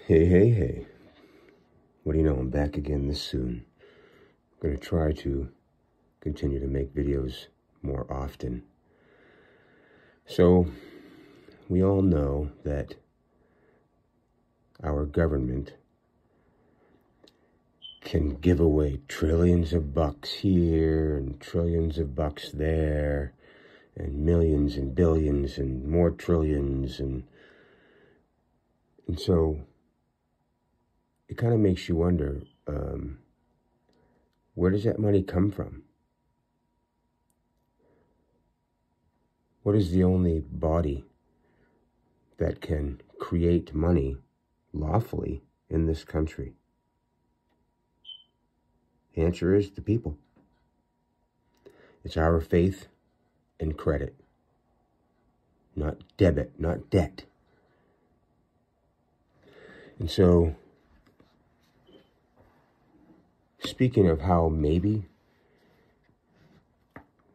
Hey, hey, hey. What do you know? I'm back again this soon. I'm going to try to continue to make videos more often. So, we all know that our government can give away trillions of bucks here and trillions of bucks there and millions and billions and more trillions and so it kind of makes you wonder, where does that money come from? What is the only body that can create money lawfully in this country? The answer is the people. It's our faith and credit, not debit, not debt. And so, speaking of how maybe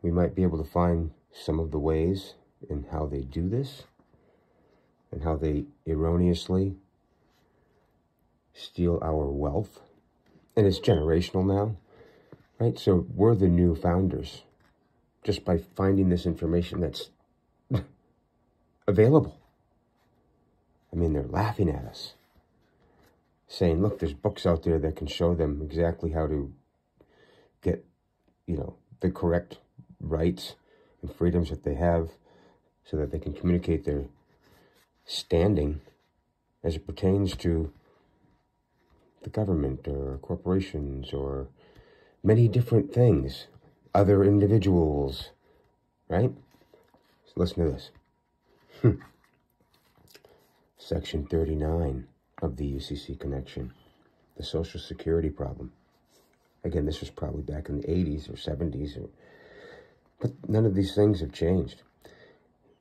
we might be able to find some of the ways in how they do this and how they erroneously steal our wealth, and it's generational now, right? So we're the new founders just by finding this information that's available. I mean, they're laughing at us, saying, look, there's books out there that can show them exactly how to get, the correct rights and freedoms that they have so that they can communicate their standing as it pertains to the government or corporations or many different things, other individuals, right? So listen to this. Section 39 of the UCC Connection, the Social Security problem. Again, this was probably back in the 80s or 70s, but none of these things have changed.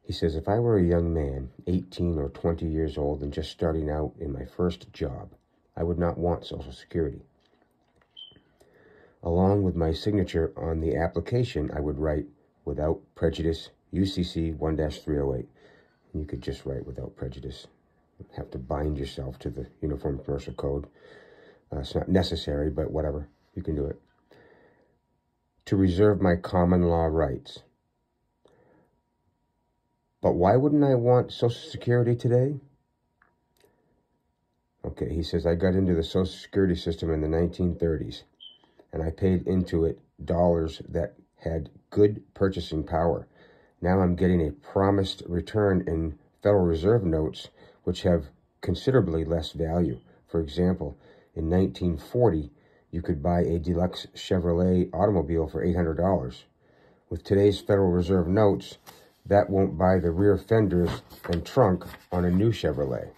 He says, if I were a young man, 18 or 20 years old, and just starting out in my first job, I would not want Social Security. Along with my signature on the application, I would write, without prejudice, UCC 1-308. You could just write without prejudice. You have to bind yourself to the Uniform Commercial Code. It's not necessary, but whatever. You can do it. To reserve my common law rights. But why wouldn't I want Social Security today? Okay, he says, I got into the Social Security system in the 1930s, and I paid into it dollars that had good purchasing power. Now I'm getting a promised return in Federal Reserve notes, which have considerably less value. For example, in 1940, you could buy a deluxe Chevrolet automobile for $800. With today's Federal Reserve notes, that won't buy the rear fenders and trunk on a new Chevrolet.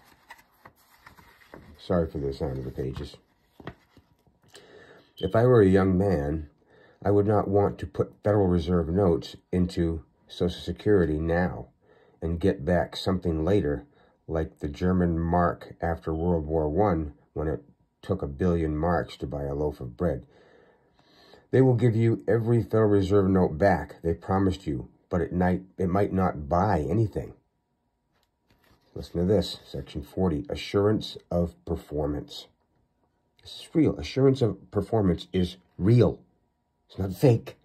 Sorry for the sound of the pages. If I were a young man, I would not want to put Federal Reserve notes into Social Security now and get back something later, like the German mark after World War I, when it took 1 billion marks to buy a loaf of bread. They will give you every Federal Reserve note back they promised you, but it might not buy anything. Listen to this, Section 40, Assurance of Performance. This is real. Assurance of performance is real. It's not fake.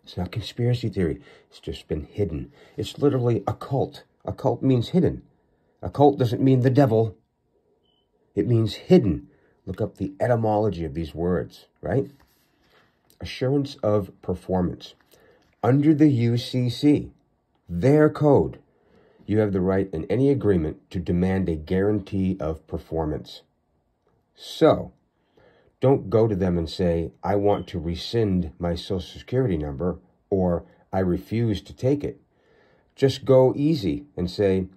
It's not conspiracy theory. It's just been hidden. It's literally occult. Occult means hidden. Occult doesn't mean the devil. It means hidden. Look up the etymology of these words, right? Assurance of performance. Under the UCC, their code, you have the right in any agreement to demand a guarantee of performance. So, don't go to them and say, I want to rescind my Social Security number, or I refuse to take it. Just go easy and say,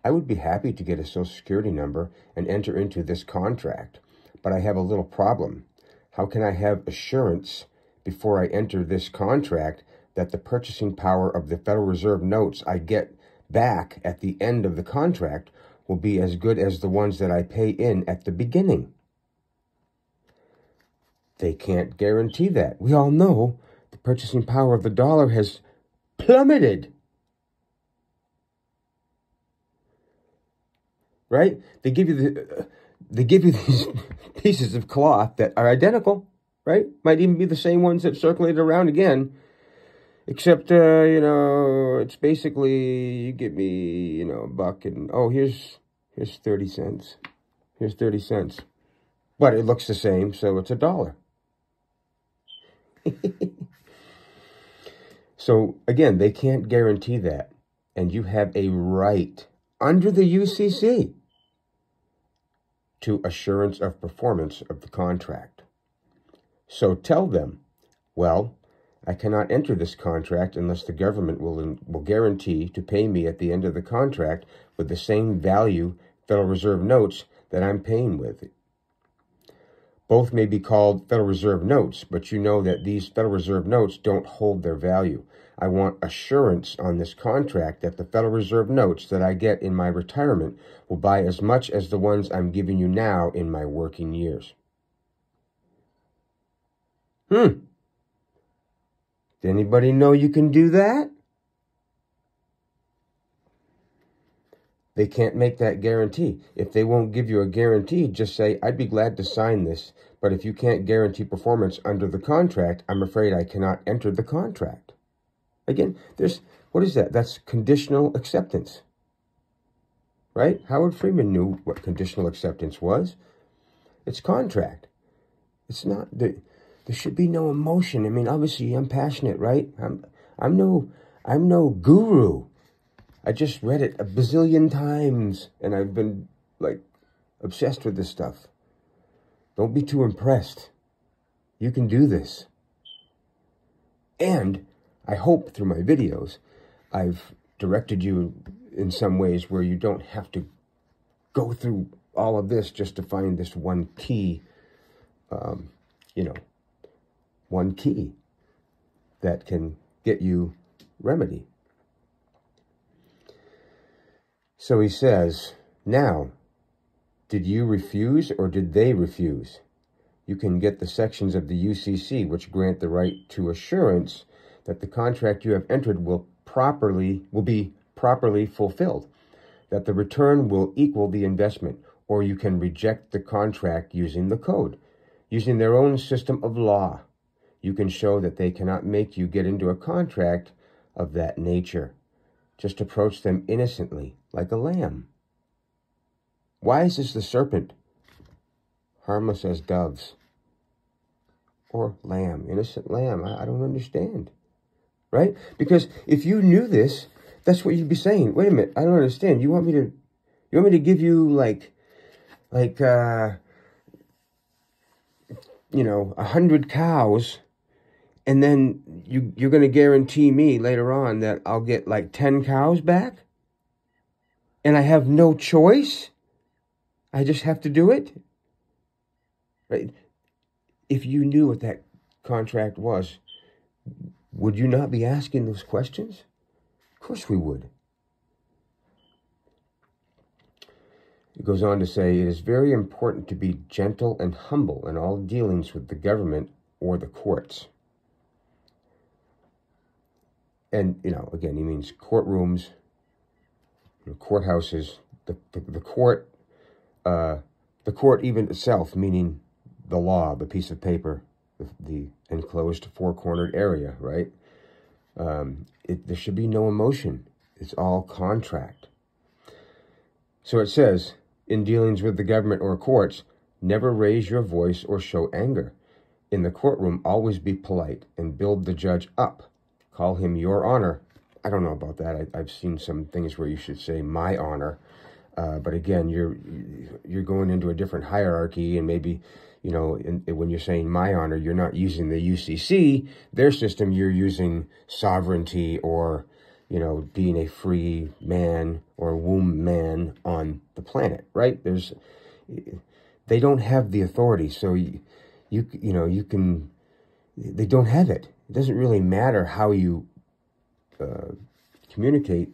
I would be happy to get a Social Security number and enter into this contract, but I have a little problem. How can I have assurance before I enter this contract that the purchasing power of the Federal Reserve notes I get back at the end of the contract will be as good as the ones that I pay in at the beginning? They can't guarantee that. We all know the purchasing power of the dollar has plummeted. Right? They give you they give you these pieces of cloth that are identical, right? Might even be the same ones that circulated around again, except, you know, it's basically, you give me, you know, a buck and, oh, here's 30 cents. Here's 30 cents. But it looks the same, so it's $1. So, again, they can't guarantee that. And you have a right under the UCC to assurance of performance of the contract. So tell them, well, I cannot enter this contract unless the government will guarantee to pay me at the end of the contract with the same value Federal Reserve notes that I'm paying with. Both may be called Federal Reserve notes, but you know that these Federal Reserve notes don't hold their value. I want assurance on this contract that the Federal Reserve notes that I get in my retirement will buy as much as the ones I'm giving you now in my working years. Did anybody know you can do that? They can't make that guarantee. If they won't give you a guarantee, just say, I'd be glad to sign this, but if you can't guarantee performance under the contract, I'm afraid I cannot enter the contract. Again, what is that? That's conditional acceptance, right? Howard Friedman knew what conditional acceptance was. It's contract. It's not, there should be no emotion. I mean, obviously I'm passionate, right? I'm no guru. I just read it a bazillion times, and I've been, like, obsessed with this stuff. Don't be too impressed. You can do this. And I hope through my videos, I've directed you in some ways where you don't have to go through all of this just to find this one key, one key that can get you remedy. So he says, now, did you refuse or did they refuse? You can get the sections of the UCC which grant the right to assurance that the contract you have entered will be properly fulfilled, that the return will equal the investment, or you can reject the contract using the code, using their own system of law. You can show that they cannot make you get into a contract of that nature. Just approach them innocently, like a lamb. Wise as the serpent, harmless as doves. Or lamb, innocent lamb. I don't understand. Right? Because if you knew this, that's what you'd be saying. Wait a minute, I don't understand. You want me to give you like 100 cows, and then you're going to guarantee me later on that I'll get like 10 cows back? And I have no choice? I just have to do it? Right? If you knew what that contract was, would you not be asking those questions? Of course we would. It goes on to say, it is very important to be gentle and humble in all dealings with the government or the courts. And, again, he means courtrooms, courthouses, the court even itself, meaning the law, the piece of paper, the enclosed four-cornered area, right? There should be no emotion. It's all contract. So it says, in dealings with the government or courts, never raise your voice or show anger. In the courtroom, always be polite and build the judge up. Call him your honor. I don't know about that. I've seen some things where you should say my honor. But again, you're going into a different hierarchy, and maybe, when you're saying my honor, you're not using the UCC, their system, you're using sovereignty or, being a free man or womb man on the planet, right? They don't have the authority, so they don't have it. It doesn't really matter how you communicate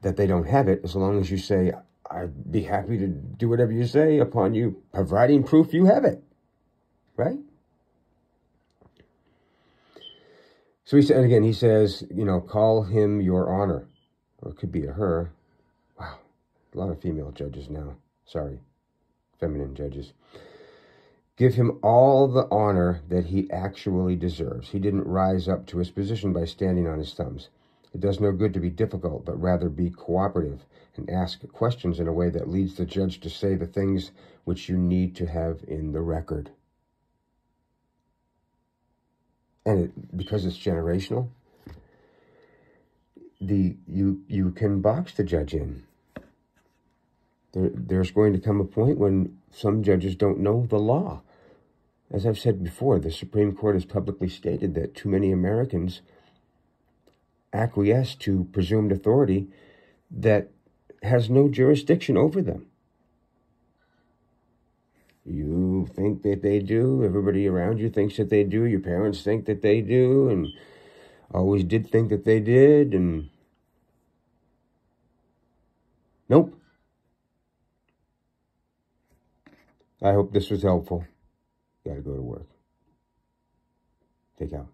that they don't have it, as long as you say, I'd be happy to do whatever you say upon you providing proof you have it, right? So he says, call him your honor, or it could be a her. Wow, a lot of female judges now. Sorry. feminine judges. Give him all the honor that he actually deserves. He didn't rise up to his position by standing on his thumbs. It does no good to be difficult, but rather be cooperative and ask questions in a way that leads the judge to say the things which you need to have in the record. And because it's generational, you can box the judge in. There's going to come a point when some judges don't know the law. As I've said before, the Supreme Court has publicly stated that too many Americans acquiesce to presumed authority that has no jurisdiction over them. You think that they do. Everybody around you thinks that they do. Your parents think that they do, and always did think that they did, and nope. I hope this was helpful. Got to go to work. Take out.